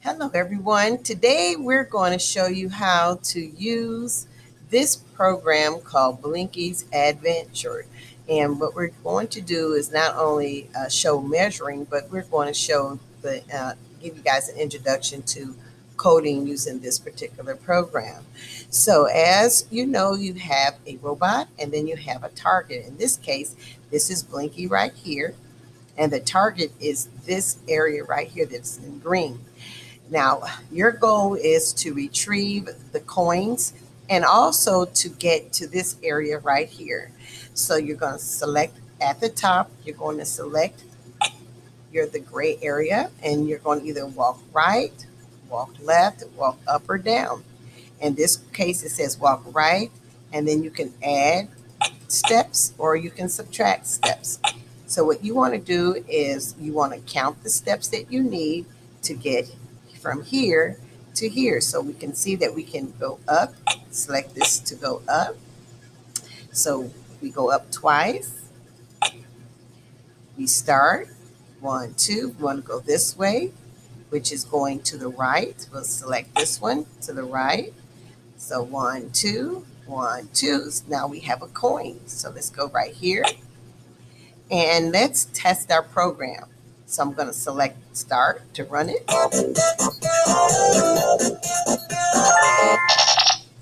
Hello everyone. Today we're going to show you how to use this program called Blinky's Adventure. And what we're going to do is not only show measuring, but we're going to show give you guys an introduction to coding using this particular program. So as you know, you have a robot and then you have a target. In this case, this is Blinky right here. And the target is this area right here that's in green. Now, your goal is to retrieve the coins and also to get to this area right here. So you're going to select at the top, you're going to select the gray area, and you're going to either walk right, walk left, walk up or down. In this case, it says walk right, and then you can add steps or you can subtract steps. So what you want to do is you want to count the steps that you need to get from here to here. So we can see that we can go up, select this to go up. So we go up twice. We start, 1, 2, we want to go this way, which is going to the right. We'll select this one to the right. So 1, 2, 1, 2. Now we have a coin. So let's go right here. And let's test our program. So I'm going to select start to run it.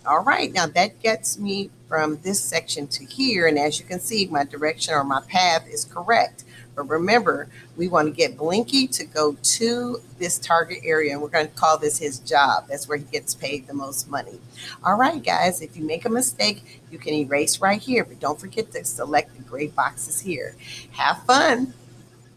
All right, now that gets me from this section to here. And as you can see, my direction or my path is correct. But remember, we want to get Blinky to go to this target area, and we're going to call this his job. That's where he gets paid the most money. All right, guys, if you make a mistake, you can erase right here, but don't forget to select the gray boxes here. Have fun.